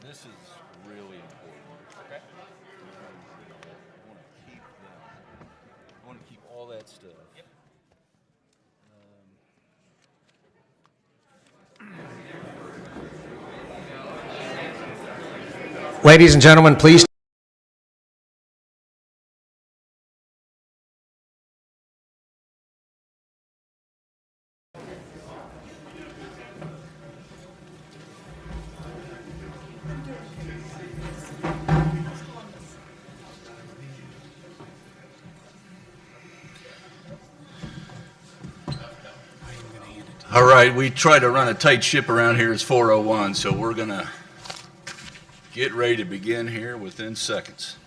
This is really important. Okay. I want to keep all that stuff. Yep. Ladies and gentlemen, please. All right, we try to run a tight ship around here. It's 4:01, so we're going to get ready to begin here within seconds.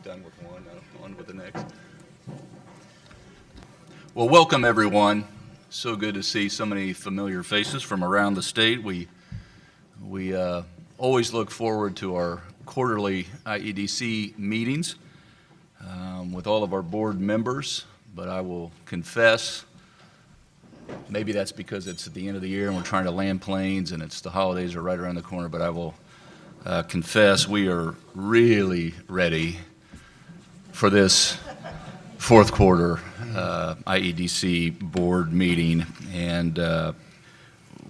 Done with one, on with the next. Well, welcome everyone. So good to see so many familiar faces from around the state. We always look forward to our quarterly IEDC meetings with all of our board members, but I will confess, maybe that's because it's at the end of the year and we're trying to land planes and the holidays are right around the corner, but I will confess we are really ready for this fourth quarter IEDC board meeting, and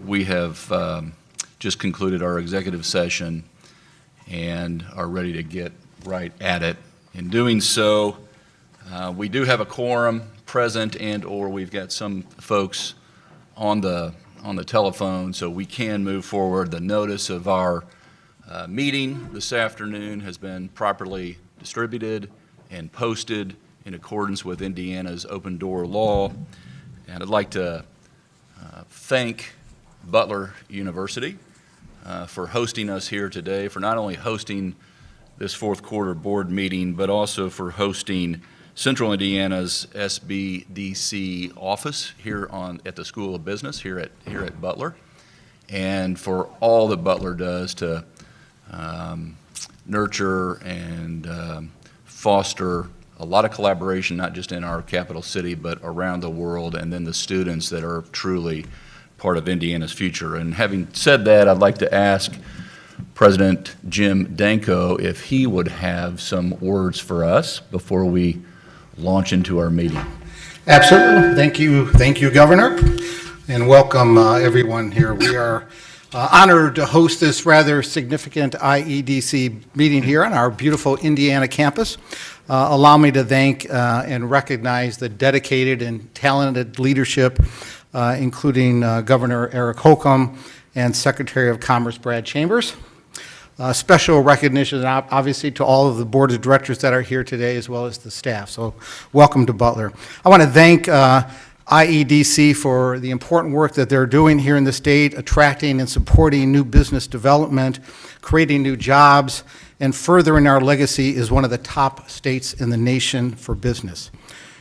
we have just concluded our executive session and are ready to get right at it. In doing so, we do have a quorum present, and or we've got some folks on the telephone, so we can move forward. The notice of our meeting this afternoon has been properly distributed and posted in accordance with Indiana's open door law. And I'd like to thank Butler University for hosting us here today, for not only hosting this fourth quarter board meeting, but also for hosting Central Indiana's SBDC office here at the School of Business here at Butler, and for all that Butler does to nurture and foster a lot of collaboration, not just in our capital city, but around the world, and then the students that are truly part of Indiana's future. And having said that, I'd like to ask President Jim Danko if he would have some words for us before we launch into our meeting. Absolutely. Thank you, Governor, and welcome everyone here. We are honored to host this rather significant IEDC meeting here on our beautiful Indiana campus. Allow me to thank and recognize the dedicated and talented leadership, including Governor Eric Holcomb and Secretary of Commerce Brad Chambers. Special recognition, obviously, to all of the board of directors that are here today, as well as the staff. So welcome to Butler. I want to thank IEDC for the important work that they're doing here in the state, attracting and supporting new business development, creating new jobs, and furthering our legacy as one of the top states in the nation for business.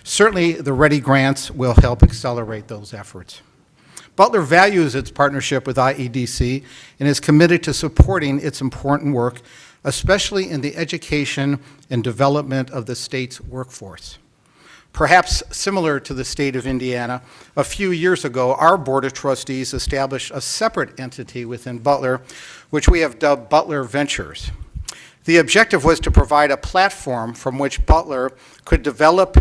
Certainly, the READI grants will help accelerate those efforts. Butler values its partnership with IEDC and is committed to supporting its important work, especially in the education and development of the state's workforce. Perhaps similar to the state of Indiana, a few years ago, our Board of Trustees established a separate entity within Butler, which we have dubbed Butler Ventures. The objective was to provide a platform from which Butler could develop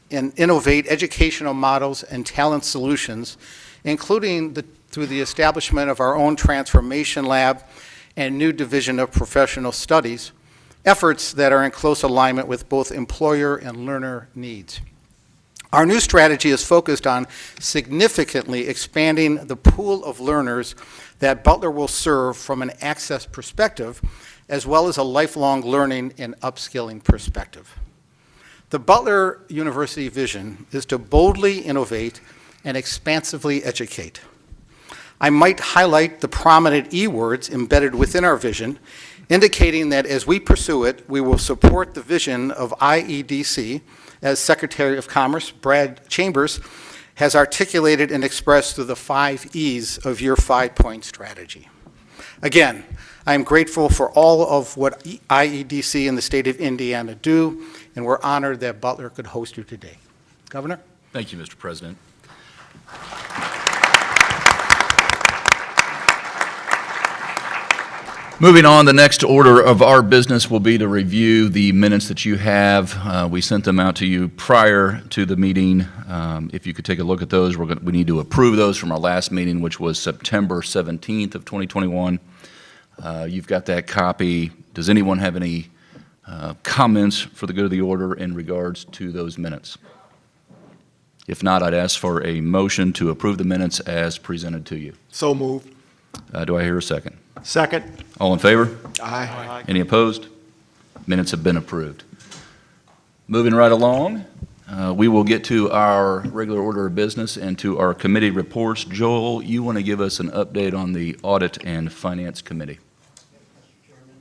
and innovate educational models and talent solutions, including through the establishment of our own transformation lab and new division of professional studies, efforts that are in close alignment with both employer and learner needs. Our new strategy is focused on significantly expanding the pool of learners that Butler will serve from an access perspective, as well as a lifelong learning and upskilling perspective. The Butler University vision is to boldly innovate and expansively educate. I might highlight the prominent E words embedded within our vision, indicating that as we pursue it, we will support the vision of IEDC, as Secretary of Commerce Brad Chambers has articulated and expressed through the 5 E's of your 5-point strategy. Again, I am grateful for all of what IEDC and the state of Indiana do, and we're honored that Butler could host you today. Governor? Thank you, Mr. President. Moving on, the next order of our business will be to review the minutes that you have. We sent them out to you prior to the meeting. If you could take a look at those, we need to approve those from our last meeting, which was September 17th of 2021. You've got that copy. Does anyone have any comments for the good of the order in regards to those minutes? If not, I'd ask for a motion to approve the minutes as presented to you. So moved. Do I hear a second? Second. All in favor? Aye. Any opposed? Minutes have been approved. Moving right along, we will get to our regular order of business and to our committee reports. Joel, you want to give us an update on the Audit and Finance Committee? Mr. Chairman.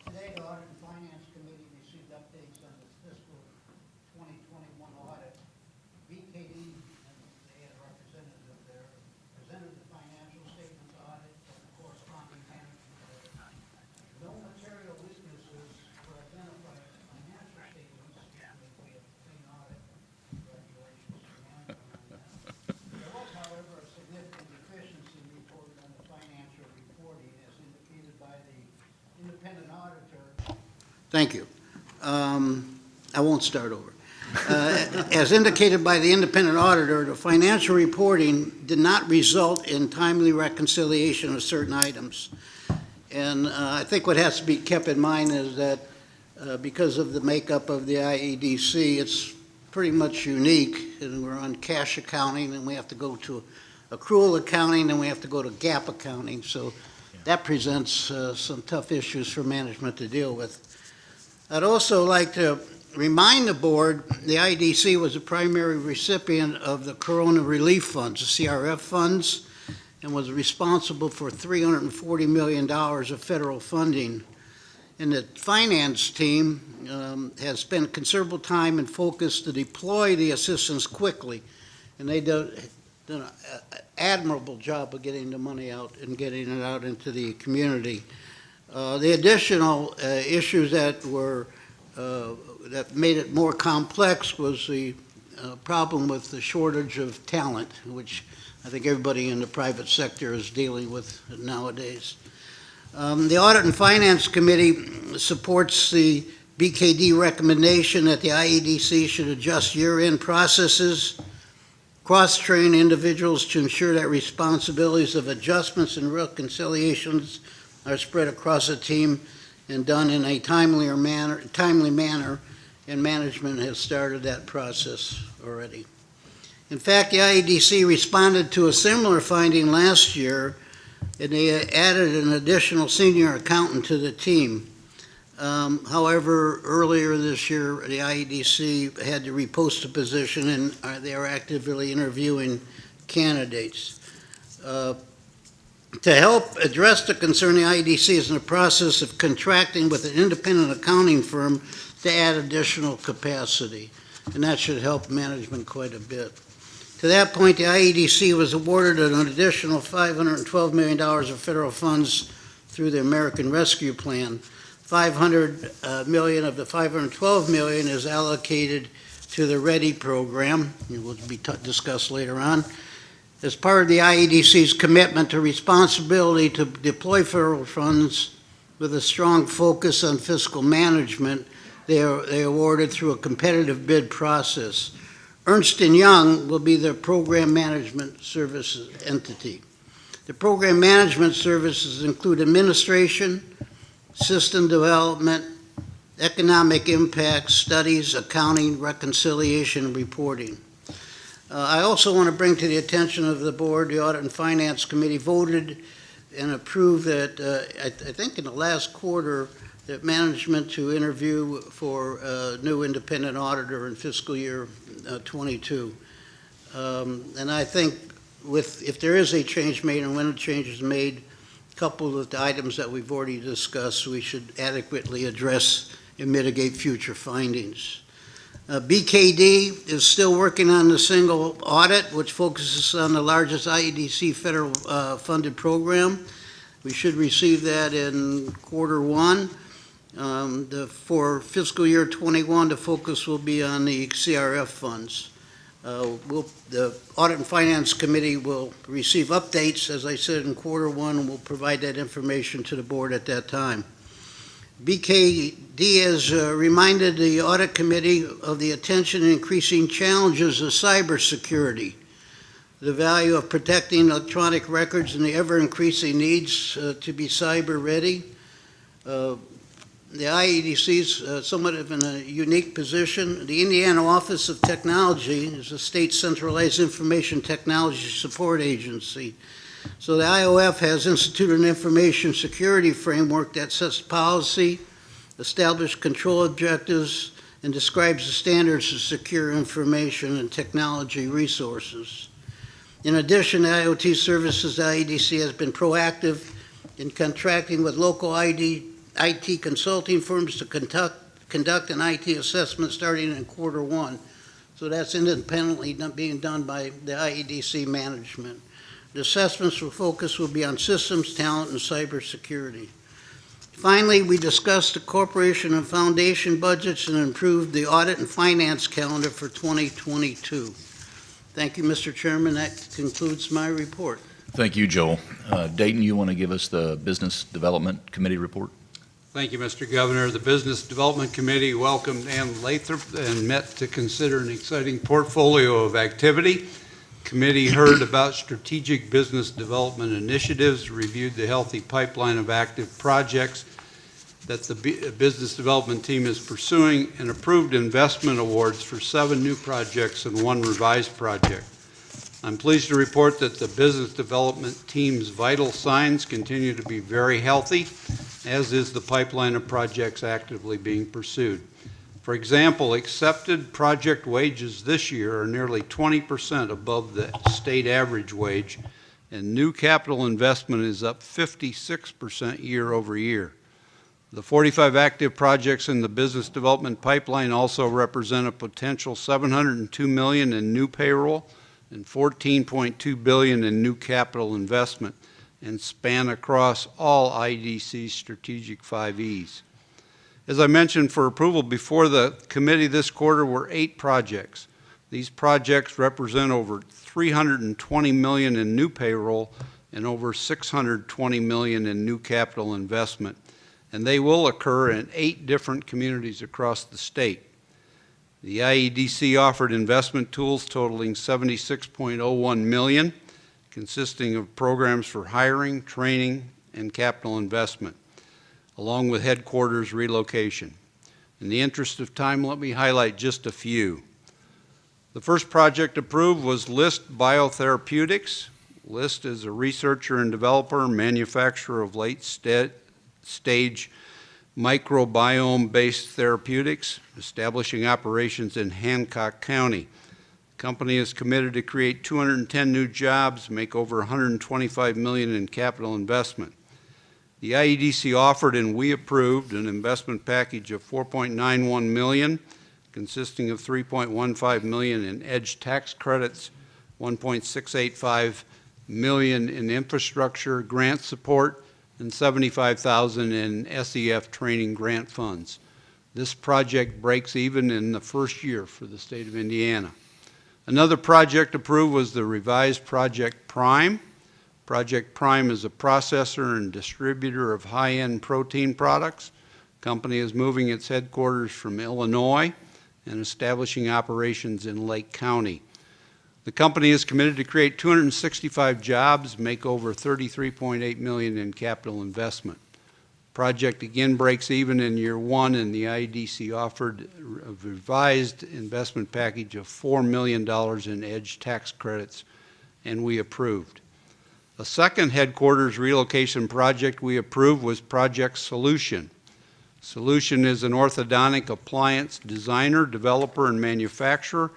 Today, the Audit and Finance Committee received updates on the fiscal 2021 audit. BKD, and they had a representative there, presented the financial statements audit and the corresponding management audit. No material weaknesses were identified in the financial statements, which we have clean audit. Congratulations to management on that. There was, however, a significant deficiency reported on the financial reporting as indicated by the independent auditor. Thank you. I won't start over. As indicated by the independent auditor, the financial reporting did not result in timely reconciliation of certain items. And I think what has to be kept in mind is that because of the makeup of the IEDC, it's pretty much unique, and we're on cash accounting, and we have to go to accrual accounting, and we have to go to GAAP accounting. So that presents some tough issues for management to deal with. I'd also like to remind the board, the IEDC was a primary recipient of the Corona Relief Funds, the CRF funds, and was responsible for $340 million of federal funding. And the finance team has spent considerable time and focus to deploy the assistance quickly. And they done an admirable job of getting the money out and getting it out into the community. The additional issues that were that made it more complex was the problem with the shortage of talent, which I think everybody in the private sector is dealing with nowadays. The Audit and Finance Committee supports the BKD recommendation that the IEDC should adjust year-end processes, cross-train individuals to ensure that responsibilities of adjustments and reconciliations are spread across the team and done in a timely manner, and management has started that process already. In fact, the IEDC responded to a similar finding last year, and they added an additional senior accountant to the team. However, earlier this year, the IEDC had to repost the position, and they are actively interviewing candidates. To help address the concern, the IEDC is in the process of contracting with an independent accounting firm to add additional capacity, and that should help management quite a bit. To that point, the IEDC was awarded an additional $512 million of federal funds through the American Rescue Plan. $500 million of the $512 million is allocated to the READI program, it will be discussed later on. As part of the IEDC's commitment to responsibility to deploy federal funds with a strong focus on fiscal management, they awarded through a competitive bid process. Ernst & Young will be the program management services entity. The program management services include administration, system development, economic impact studies, accounting, reconciliation, and reporting. I also want to bring to the attention of the board, the Audit and Finance Committee voted and approved that, I think in the last quarter, that management to interview for a new independent auditor in fiscal year 22. And I think if there is a change made and when a change is made, coupled with the items that we've already discussed, we should adequately address and mitigate future findings. BKD is still working on the single audit, which focuses on the largest IEDC federal funded program. We should receive that in Q1. For fiscal year 21, the focus will be on the CRF funds. The Audit and Finance Committee will receive updates, as I said, in Q1, and we'll provide that information to the board at that time. BKD has reminded the Audit Committee of the attention and increasing challenges of cybersecurity, the value of protecting electronic records, and the ever-increasing needs to be cyber ready. The IEDC is somewhat of in a unique position. The Indiana Office of Technology is a state centralized information technology support agency. So the IOF has instituted an information security framework that sets policy, establishes control objectives, and describes the standards of secure information and technology resources. In addition, the IoT services, the IEDC has been proactive in contracting with local IT consulting firms to conduct an IT assessment starting in Q1. So that's independently being done by the IEDC management. The assessments will be on systems, talent, and cybersecurity. Finally, we discussed the corporation and foundation budgets and improved the audit and finance calendar for 2022. Thank you, Mr. Chairman. That concludes my report. Thank you, Joel. Dayton, you want to give us the Business Development Committee report? Thank you, Mr. Governor. The Business Development Committee welcomed Ann Lathrop and met to consider an exciting portfolio of activity. Committee heard about strategic business development initiatives, reviewed the healthy pipeline of active projects that the business development team is pursuing, and approved investment awards for 7 new projects and 1 revised project. I'm pleased to report that the business development team's vital signs continue to be very healthy, as is the pipeline of projects actively being pursued. For example, accepted project wages this year are nearly 20% above the state average wage, and new capital investment is up 56% year over year. The 45 active projects in the business development pipeline also represent a potential $702 million in new payroll and $14.2 billion in new capital investment, and span across all IEDC's strategic 5Es. As I mentioned, for approval before the committee this quarter were 8 projects. These projects represent over $320 million in new payroll and over $620 million in new capital investment, and they will occur in 8 different communities across the state. The IEDC offered investment tools totaling $76.01 million, consisting of programs for hiring, training, and capital investment, along with headquarters relocation. In the interest of time, let me highlight just a few. The first project approved was List Biotherapeutics. List is a researcher and developer and manufacturer of late-stage microbiome-based therapeutics, establishing operations in Hancock County. The company is committed to create 210 new jobs, make over $125 million in capital investment. The IEDC offered and we approved an investment package of $4.91 million, consisting of $3.15 million in EDGE tax credits, $1.685 million in infrastructure grant support, and $75,000 in SEF training grant funds. This project breaks even in the first year for the state of Indiana. Another project approved was the revised Project Prime. Project Prime is a processor and distributor of high-end protein products. The company is moving its headquarters from Illinois and establishing operations in Lake County. The company is committed to create 265 jobs, make over $33.8 million in capital investment. Project again breaks even in year 1, and the IEDC offered a revised investment package of $4 million in EDGE tax credits, and we approved. A second headquarters relocation project we approved was Project Solution. Solution is an orthodontic appliance designer, developer, and manufacturer,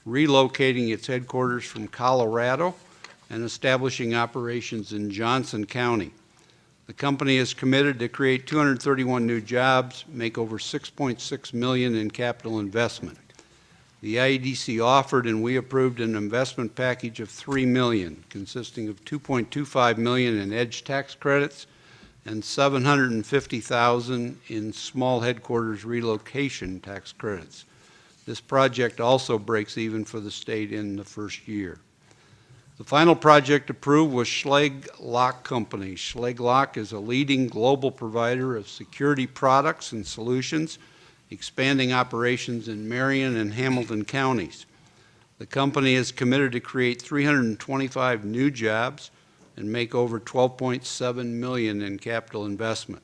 relocating its headquarters from Colorado and establishing operations in Johnson County. The company is committed to create 231 new jobs, make over $6.6 million in capital investment. The IEDC offered and we approved an investment package of $3 million, consisting of $2.25 million in EDGE tax credits and $750,000 in small headquarters relocation tax credits. This project also breaks even for the state in the first year. The final project approved was Schlage Lock Company. Schlage Lock is a leading global provider of security products and solutions, expanding operations in Marion and Hamilton counties. The company is committed to create 325 new jobs and make over $12.7 million in capital investment.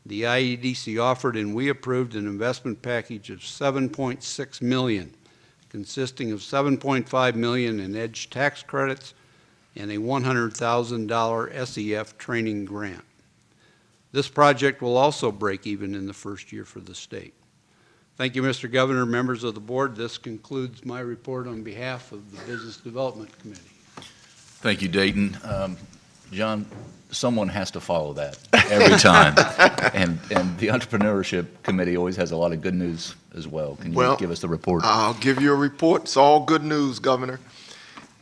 The IEDC offered and we approved an investment package of $7.6 million, consisting of $7.5 million in EDGE tax credits and a $100,000 SEF training grant. This project will also break even in the first year for the state. Thank you, Mr. Governor, members of the board. This concludes my report on behalf of the Business Development Committee. Thank you, Dayton. John, someone has to follow that every time. And the Entrepreneurship Committee always has a lot of good news as well. Can you give us the report? I'll give you a report. It's all good news, Governor.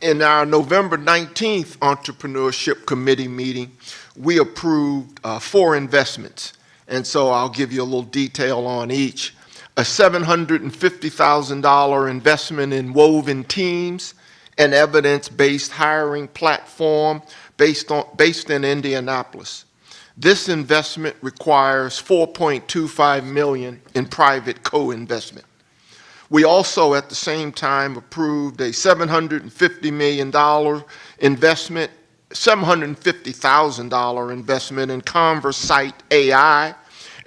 In our November 19th Entrepreneurship Committee meeting, we approved 4 investments. And so I'll give you a little detail on each. A $750,000 investment in Woven Teams, an evidence-based hiring platform based in Indianapolis. This investment requires $4.25 million in private co-investment. We also, at the same time, approved a $750,000 investment in Conversite AI,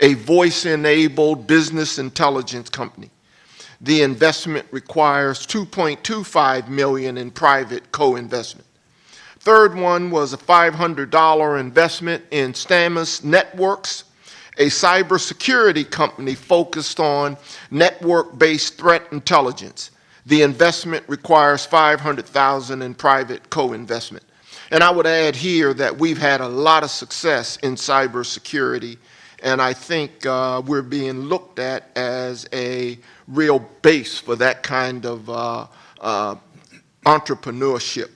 a voice-enabled business intelligence company. The investment requires $2.25 million in private co-investment. Third one was a $500 investment in Stamus Networks, a cybersecurity company focused on network-based threat intelligence. The investment requires $500,000 in private co-investment. And I would add here that we've had a lot of success in cybersecurity, and I think we're being looked at as a real base for that kind of entrepreneurship.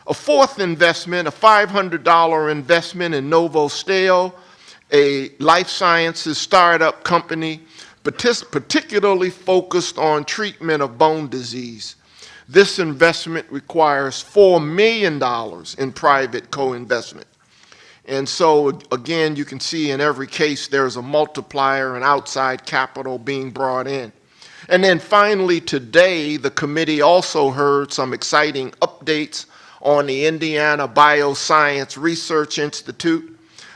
A fourth investment, a $500 investment in NovoStale, a life sciences startup company particularly focused on treatment of bone disease. This investment requires $4 million in private co-investment. And so, again, you can see in every case there's a multiplier and outside capital being brought in. And then finally today, the committee also heard some exciting updates on the Indiana Bioscience Research Institute.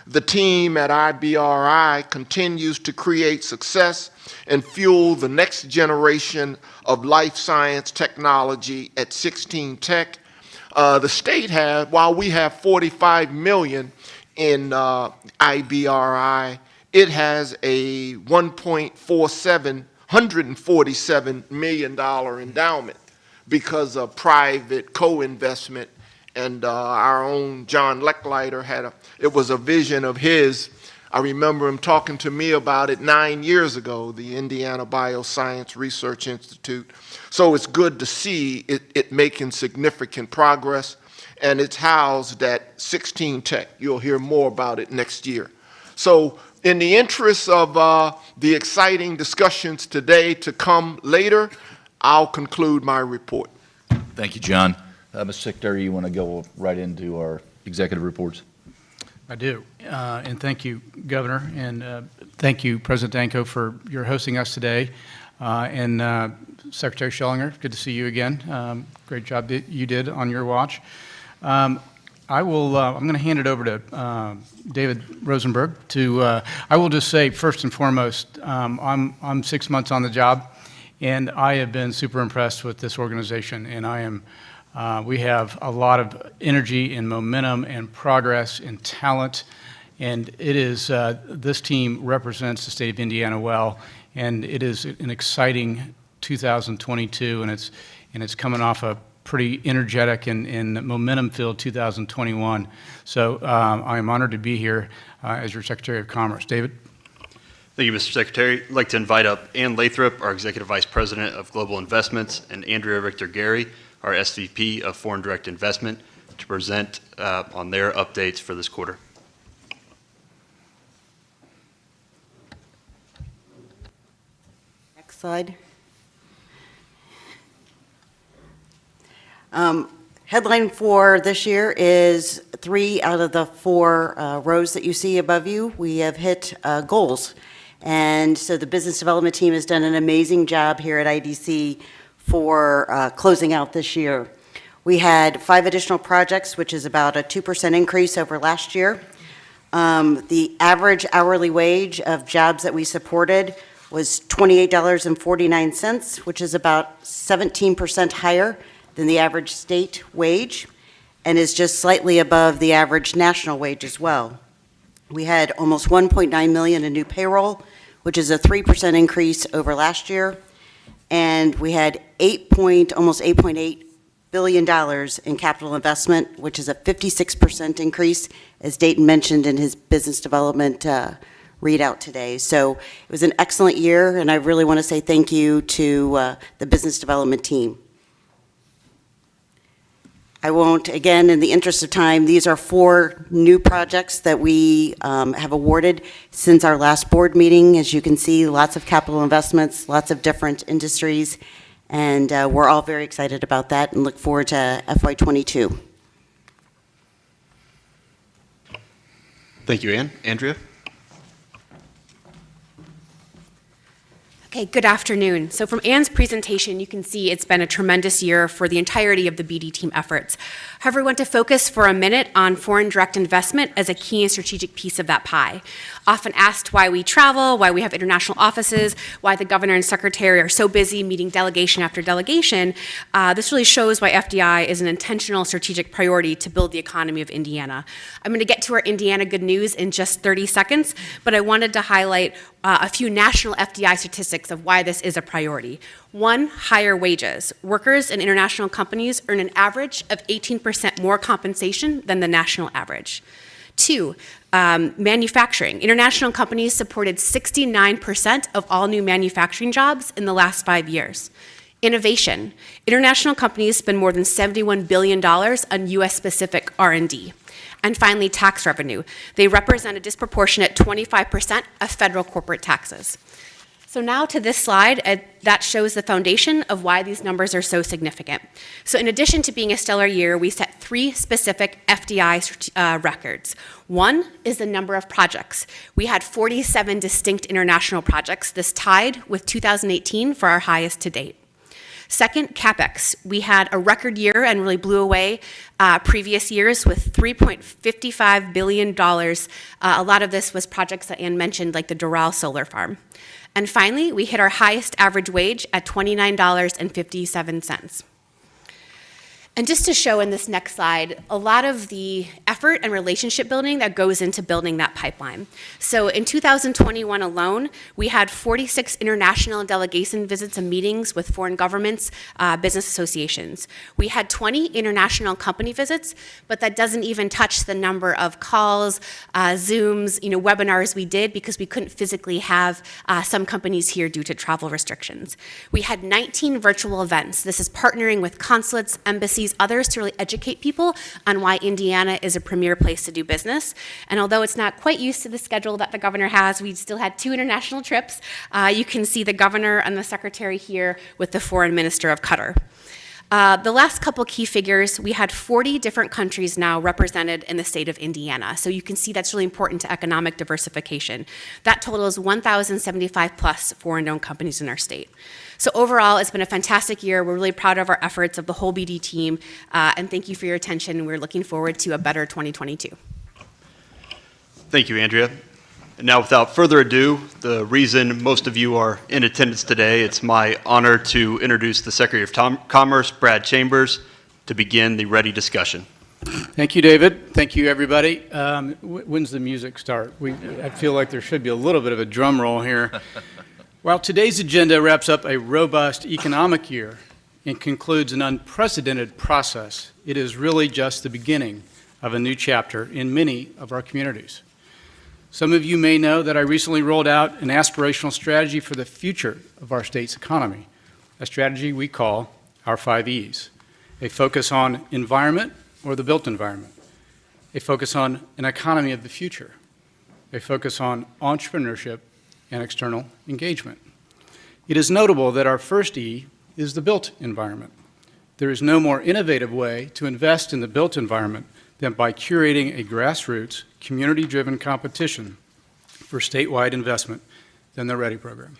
The team at IBRI continues to create success and fuel the next generation of life science technology at 16 Tech. The state has, while we have $45 million in IBRI, it has a $147 million endowment because of private co-investment. And our own John Lecklider it was a vision of his. I remember him talking to me about it 9 years ago, the Indiana Bioscience Research Institute. So it's good to see it making significant progress, and it's housed at 16 Tech. You'll hear more about it next year. So in the interest of the exciting discussions today to come later, I'll conclude my report. Thank you, John. Mr. Secretary, you want to go right into our executive reports? I do. And thank you, Governor, and thank you, President Danko, for your hosting us today. And Secretary Schellinger, good to see you again. Great job that you did on your watch. I'm going to hand it over to David Rosenberg. I will just say, first and foremost, I'm 6 months on the job, and I have been super impressed with this organization, and we have a lot of energy and momentum and progress and talent, and it is this team represents the state of Indiana well, and it is an exciting 2022, and it's coming off a pretty energetic and momentum-filled 2021. So I am honored to be here as your Secretary of Commerce. David? Thank you, Mr. Secretary. I'd like to invite up Ann Lathrop, our Executive Vice President of Global Investments, and Andrea Richter-Gary, our SVP of Foreign Direct Investment, to present on their updates for this quarter. Next slide. Headline for this year is 3 out of the 4 rows that you see above you. We have hit goals. And so the business development team has done an amazing job here at IDC for closing out this year. We had 5 additional projects, which is about a 2% increase over last year. The average hourly wage of jobs that we supported was $28.49, which is about 17% higher than the average state wage, and is just slightly above the average national wage as well. We had almost 1.9 million in new payroll, which is a 3% increase over last year, and we had almost $8.8 billion in capital investment, which is a 56% increase, as Dayton mentioned in his business development readout today. So it was an excellent year, and I really want to say thank you to the business development team. I won't, again, in the interest of time, these are 4 new projects that we have awarded since our last board meeting. As you can see, lots of capital investments, lots of different industries, and we're all very excited about that and look forward to FY22. Thank you, Ann. Andrea? Okay, good afternoon. So from Ann's presentation, you can see it's been a tremendous year for the entirety of the BD team efforts. However, we want to focus for a minute on foreign direct investment as a key and strategic piece of that pie. Often asked why we travel, why we have international offices, why the governor and secretary are so busy meeting delegation after delegation, this really shows why FDI is an intentional strategic priority to build the economy of Indiana. I'm going to get to our Indiana good news in just 30 seconds, but I wanted to highlight a few national FDI statistics of why this is a priority. 1, higher wages. Workers in international companies earn an average of 18% more compensation than the national average. 2, manufacturing. International companies supported 69% of all new manufacturing jobs in the last 5 years. Innovation. International companies spend more than $71 billion on U.S.-specific R&D. And finally, tax revenue. They represent a disproportionate 25% of federal corporate taxes. So now to this slide, that shows the foundation of why these numbers are so significant. So in addition to being a stellar year, we set 3 specific FDI records. 1 is the number of projects. We had 47 distinct international projects. This tied with 2018 for our highest to date. Second, CapEx. We had a record year and really blew away previous years with $3.55 billion. A lot of this was projects that Ann mentioned, like the Doral Solar Farm. And finally, we hit our highest average wage at $29.57. And just to show in this next slide, a lot of the effort and relationship building that goes into building that pipeline. So in 2021 alone, we had 46 international delegation visits and meetings with foreign governments, business associations. We had 20 international company visits, but that doesn't even touch the number of calls, Zooms, webinars we did because we couldn't physically have some companies here due to travel restrictions. We had 19 virtual events. This is partnering with consulates, embassies, others to really educate people on why Indiana is a premier place to do business. And although it's not quite used to the schedule that the governor has, we still had 2 international trips. You can see the governor and the secretary here with the foreign minister of Qatar. The last couple key figures, we had 40 different countries now represented in the state of Indiana. So you can see that's really important to economic diversification. That totals 1,075 plus foreign-owned companies in our state. So overall, it's been a fantastic year. We're really proud of our efforts of the whole BD team, and thank you for your attention. We're looking forward to a better 2022. Thank you, Andrea. And now, without further ado, the reason most of you are in attendance today, it's my honor to introduce the Secretary of Commerce, Brad Chambers, to begin the READI discussion. Thank you, David. Thank you, everybody. When's the music start? I feel like there should be a little bit of a drum roll here. Well, today's agenda wraps up a robust economic year and concludes an unprecedented process, it is really just the beginning of a new chapter in many of our communities. Some of you may know that I recently rolled out an aspirational strategy for the future of our state's economy, a strategy we call our 5 E's, a focus on environment or the built environment, a focus on an economy of the future, a focus on entrepreneurship and external engagement. It is notable that our first E is the built environment. There is no more innovative way to invest in the built environment than by curating a grassroots, community-driven competition for statewide investment than the READI program.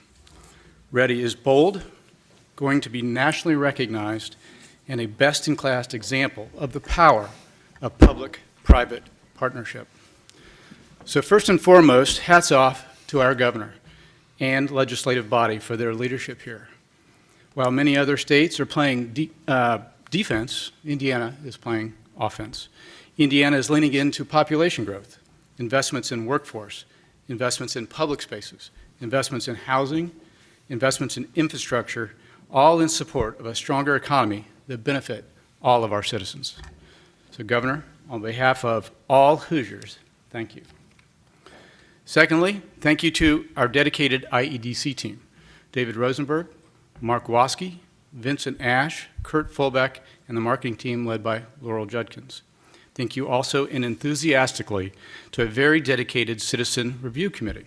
READI is bold, going to be nationally recognized, and a best-in-class example of the power of public-private partnership. So first and foremost, hats off to our governor and legislative body for their leadership here. While many other states are playing defense, Indiana is playing offense. Indiana is leaning into population growth, investments in workforce, investments in public spaces, investments in housing, investments in infrastructure, all in support of a stronger economy that benefit all of our citizens. So, Governor, on behalf of all Hoosiers, thank you. Secondly, thank you to our dedicated IEDC team, David Rosenberg, Mark Waske, Vincent Ash, Kurt Fulbeck, and the marketing team led by Laurel Judkins. Thank you also and enthusiastically to a very dedicated citizen review committee,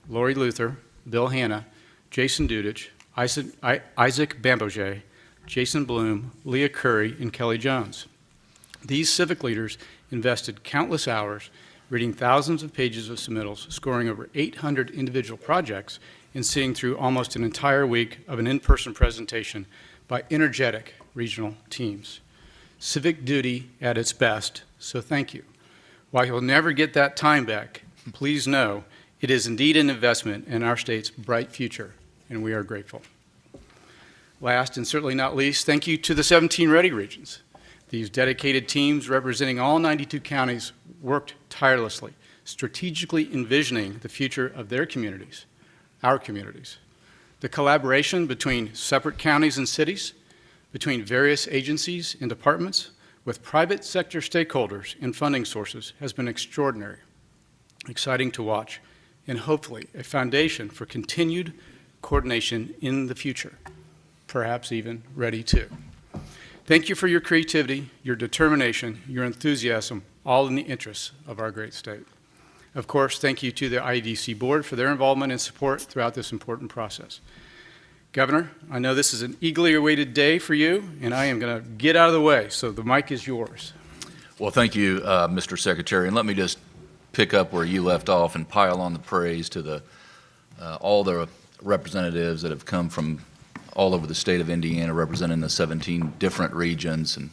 Lori Luther, Bill Hanna, Jason Dudich, Isaac Bamboget, Jason Bloom, Leah Curry, and Kelly Jones. These civic leaders invested countless hours reading thousands of pages of submittals, scoring over 800 individual projects, and seeing through almost an entire week of an in-person presentation by energetic regional teams. Civic duty at its best, so thank you. While you'll never get that time back, please know it is indeed an investment in our state's bright future, and we are grateful. Last and certainly not least, thank you to the 17 READI regions. These dedicated teams representing all 92 counties worked tirelessly, strategically envisioning the future of their communities, our communities. The collaboration between separate counties and cities, between various agencies and departments, with private sector stakeholders and funding sources has been extraordinary, exciting to watch, and hopefully a foundation for continued coordination in the future, perhaps even READI 2. Thank you for your creativity, your determination, your enthusiasm, all in the interests of our great state. Of course, thank you to the IEDC board for their involvement and support throughout this important process. Governor, I know this is an eagerly awaited day for you, and I am going to get out of the way, so the mic is yours. Well, thank you, Mr. Secretary, and let me just pick up where you left off and pile on the praise to all the representatives that have come from all over the state of Indiana, representing the 17 different regions, and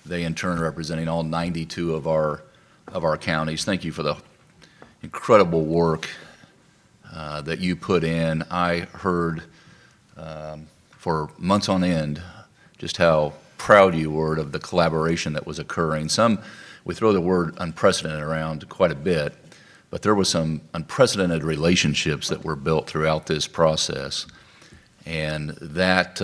they in turn representing all 92 of our counties. Thank you for the incredible work that you put in. I heard for months on end just how proud you were of the collaboration that was occurring. We throw the word unprecedented around quite a bit, but there was some unprecedented relationships that were built throughout this process. And that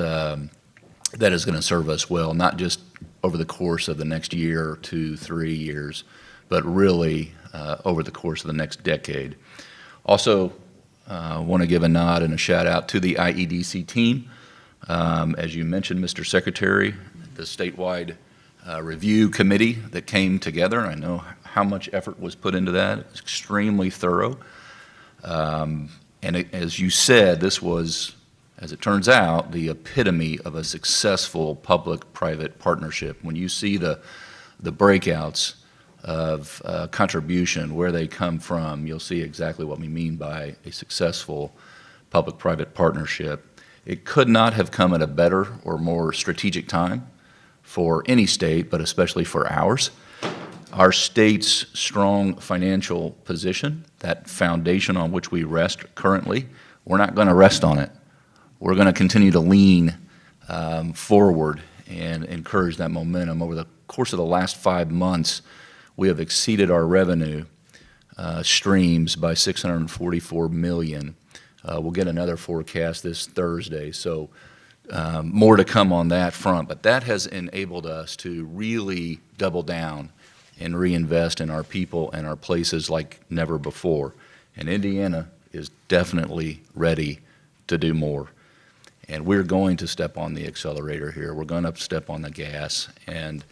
is going to serve us well, not just over the course of the next year, 2, 3 years, but really over the course of the next decade. Also, I want to give a nod and a shout out to the IEDC team. As you mentioned, Mr. Secretary, the statewide review committee that came together. I know how much effort was put into that. It was extremely thorough. As you said, this was, as it turns out, the epitome of a successful public-private partnership. When you see the breakouts of contribution, where they come from, you'll see exactly what we mean by a successful public-private partnership. It could not have come at a better or more strategic time for any state, but especially for ours. Our state's strong financial position, that foundation on which we rest currently, we're not going to rest on it. We're going to continue to lean forward and encourage that momentum. Over the course of the last 5 months, we have exceeded our revenue streams by $644 million. We'll get another forecast this Thursday. So more to come on that front, but that has enabled us to really double down and reinvest in our people and our places like never before. And Indiana is definitely ready to do more. And we're going to step on the accelerator here. We're going to step on the gas and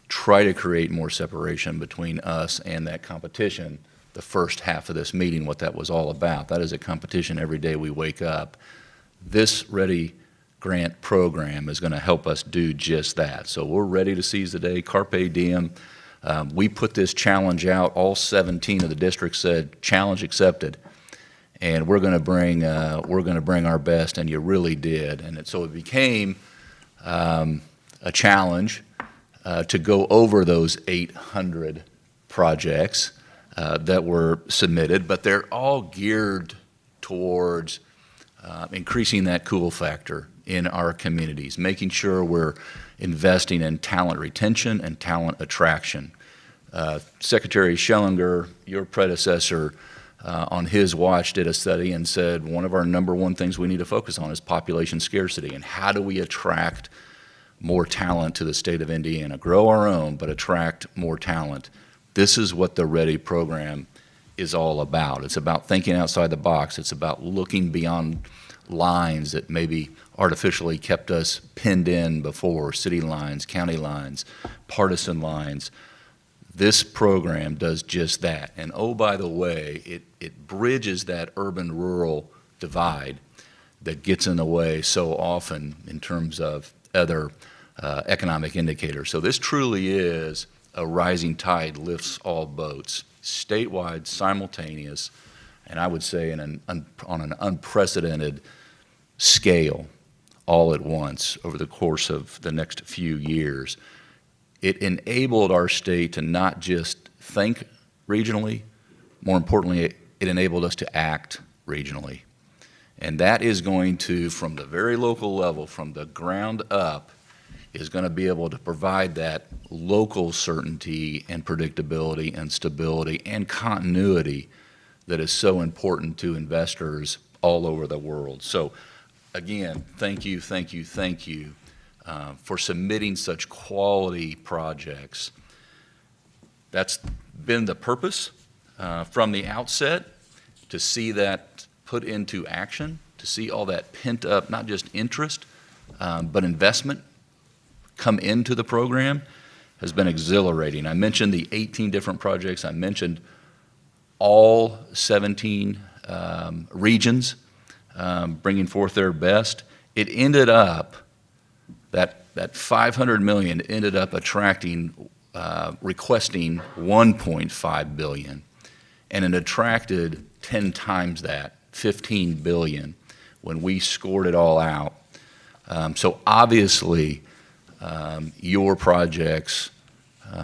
try to create more separation between us and that competition. The first half of this meeting, what that was all about. That is a competition every day we wake up. This READI grant program is going to help us do just that. So we're ready to seize the day, carpe diem. We put this challenge out. All 17 of the districts said, challenge accepted. And we're going to bring our best, and you really did. And so it became a challenge to go over those 800 projects that were submitted, but they're all geared towards increasing that cool factor in our communities, making sure we're investing in talent retention and talent attraction. Secretary Schellinger, your predecessor, on his watch did a study and said one of our number one things we need to focus on is population scarcity and how do we attract more talent to the state of Indiana, grow our own, but attract more talent. This is what the READI program is all about. It's about thinking outside the box. It's about looking beyond lines that maybe artificially kept us pinned in before, city lines, county lines, partisan lines. This program does just that. And oh, by the way, it bridges that urban-rural divide that gets in the way so often in terms of other economic indicators. So this truly is a rising tide lifts all boats, statewide, simultaneous, and I would say on an unprecedented scale all at once over the course of the next few years. It enabled our state to not just think regionally, more importantly, it enabled us to act regionally. And that is going to, from the very local level, from the ground up, is going to be able to provide that local certainty and predictability and stability and continuity that is so important to investors all over the world. So again, thank you for submitting such quality projects. That's been the purpose from the outset, to see that put into action, to see all that pent up, not just interest, but investment come into the program has been exhilarating. I mentioned the 18 different projects. I mentioned all 17 regions bringing forth their best. It ended up, that $500 million ended up attracting, requesting $1.5 billion, and it attracted 10 times that, $15 billion, when we scored it all out. So obviously, your projects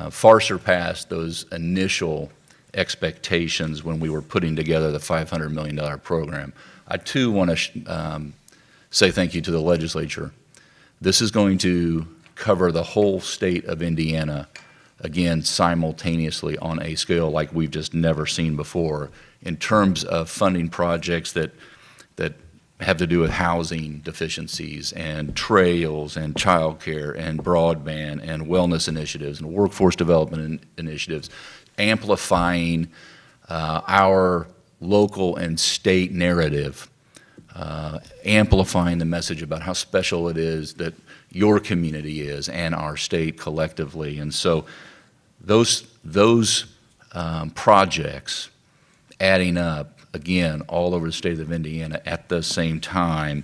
far surpassed those initial expectations when we were putting together the $500 million program. I too want to say thank you to the legislature. This is going to cover the whole state of Indiana, again, simultaneously on a scale like we've just never seen before in terms of funding projects that have to do with housing deficiencies and trails and childcare and broadband and wellness initiatives and workforce development initiatives, amplifying our local and state narrative, amplifying the message about how special it is that your community is and our state collectively. And so those projects adding up, again, all over the state of Indiana at the same time.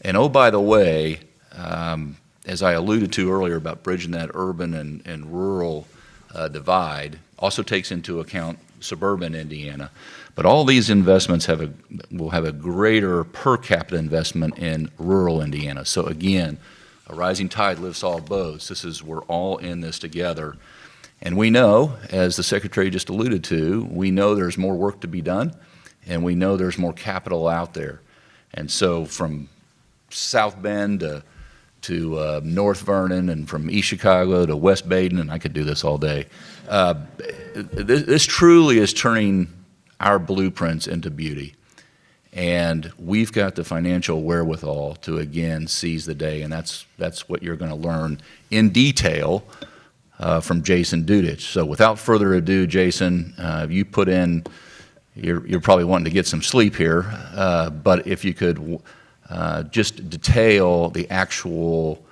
And oh, by the way, as I alluded to earlier about bridging that urban and rural divide, also takes into account suburban Indiana. But all these investments will have a greater per capita investment in rural Indiana. So again, a rising tide lifts all boats. We're all in this together. And we know, as the Secretary just alluded to, we know there's more work to be done, and we know there's more capital out there. And so from South Bend to North Vernon, and from East Chicago to West Baden, and I could do this all day, this truly is turning our blueprints into beauty. And we've got the financial wherewithal to, again, seize the day, and that's what you're going to learn in detail from Jason Dudich. So without further ado, Jason, you put in, you're probably wanting to get some sleep here, but if you could just detail the actual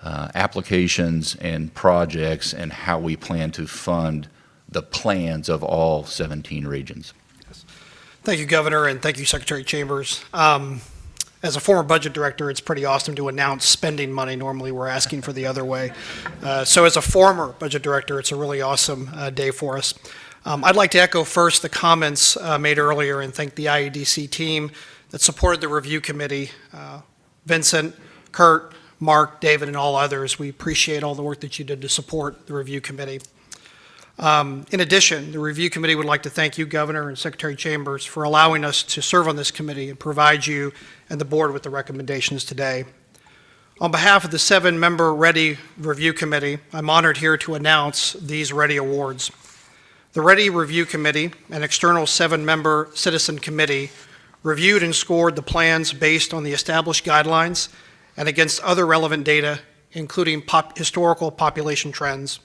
applications and projects and how we plan to fund the plans of all 17 regions. Thank you, Governor, and thank you, Secretary Chambers. As a former budget director, it's pretty awesome to announce spending money. Normally, we're asking for the other way. So as a former budget director, it's a really awesome day for us. I'd like to echo first the comments made earlier and thank the IEDC team that supported the review committee. Vincent, Kurt, Mark, David, and all others, we appreciate all the work that you did to support the review committee. In addition, the review committee would like to thank you, Governor and Secretary Chambers, for allowing us to serve on this committee and provide you and the board with the recommendations today. On behalf of the 7-member READI Review Committee, I'm honored here to announce these READI Awards. The READI Review Committee, an external 7-member citizen committee, reviewed and scored the plans based on the established guidelines and against other relevant data, including historical population trends.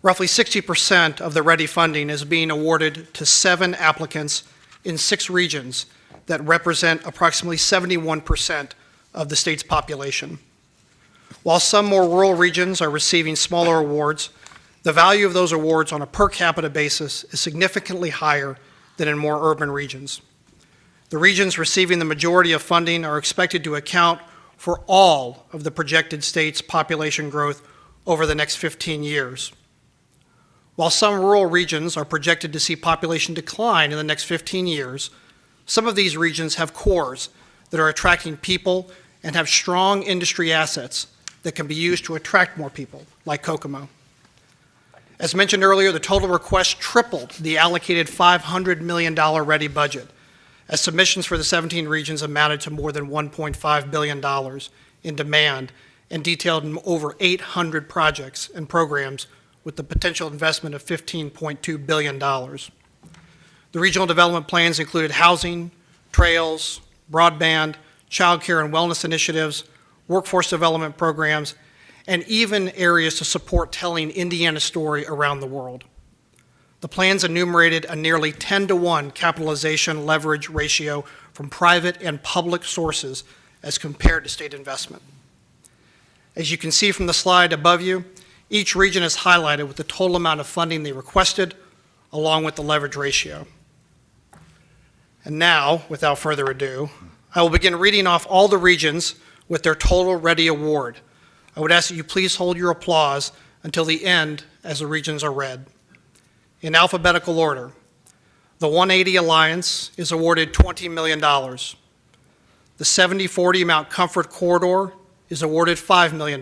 Roughly 60% of the READI funding is being awarded to 7 applicants in 6 regions that represent approximately 71% of the state's population. While some more rural regions are receiving smaller awards, the value of those awards on a per capita basis is significantly higher than in more urban regions. The regions receiving the majority of funding are expected to account for all of the projected state's population growth over the next 15 years. While some rural regions are projected to see population decline in the next 15 years, some of these regions have cores that are attracting people and have strong industry assets that can be used to attract more people, like Kokomo. As mentioned earlier, the total request tripled the allocated $500 million READI budget, as submissions for the 17 regions amounted to more than $1.5 billion in demand and detailed over 800 projects and programs with the potential investment of $15.2 billion. The regional development plans included housing, trails, broadband, child care and wellness initiatives, workforce development programs, and even areas to support telling Indiana's story around the world. The plans enumerated a nearly 10-to-1 capitalization leverage ratio from private and public sources as compared to state investment. As you can see from the slide above you, each region is highlighted with the total amount of funding they requested, along with the leverage ratio. And now, without further ado, I will begin reading off all the regions with their total READI award. I would ask that you please hold your applause until the end as the regions are read. In alphabetical order, the 180 Alliance is awarded $20 million. The 7040 Mount Comfort Corridor is awarded $5 million.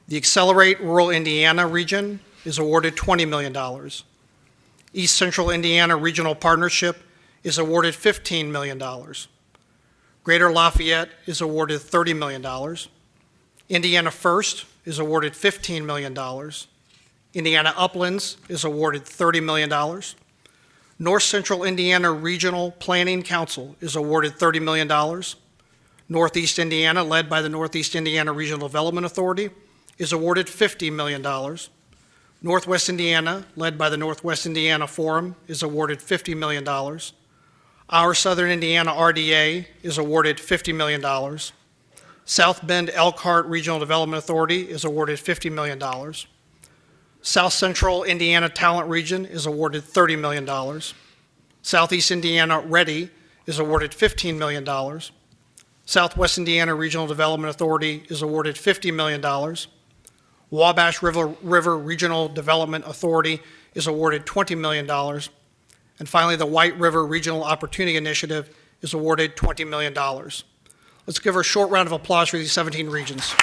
The Accelerate Rural Indiana region is awarded $20 million. East Central Indiana Regional Partnership is awarded $15 million. Greater Lafayette is awarded $30 million. Indiana First is awarded $15 million. Indiana Uplands is awarded $30 million. North Central Indiana Regional Planning Council is awarded $30 million. Northeast Indiana, led by the Northeast Indiana Regional Development Authority, is awarded $50 million. Northwest Indiana, led by the Northwest Indiana Forum, is awarded $50 million. Our Southern Indiana RDA is awarded $50 million. South Bend Elkhart Regional Development Authority is awarded $50 million. South Central Indiana Talent Region is awarded $30 million. Southeast Indiana READI is awarded $15 million. Southwest Indiana Regional Development Authority is awarded $50 million. Wabash River Regional Development Authority is awarded $20 million. And finally, the White River Regional Opportunity Initiative is awarded $20 million. Let's give her a short round of applause for these 17 regions.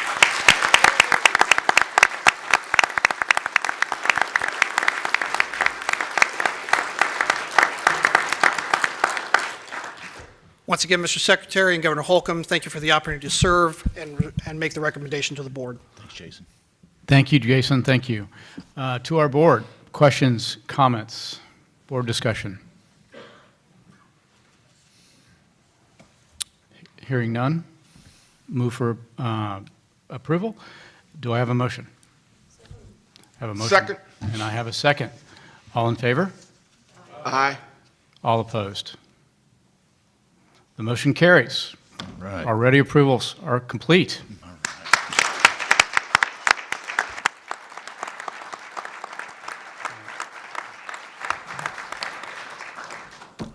Once again, Mr. Secretary and Governor Holcomb, thank you for the opportunity to serve and make the recommendation to the board. Thanks, Jason. Thank you, Jason. Thank you. To our board, questions, comments, board discussion. Hearing none, move for approval. Do I have a motion? Have a motion. Second. And I have a second. All in favor? Aye. All opposed? The motion carries. Right. Our READI approvals are complete.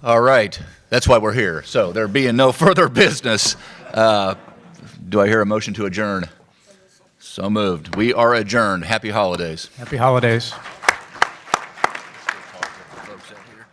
All right, that's why we're here. So there being no further business, do I hear a motion to adjourn? So moved. We are adjourned. Happy holidays. Happy holidays. Folks out here.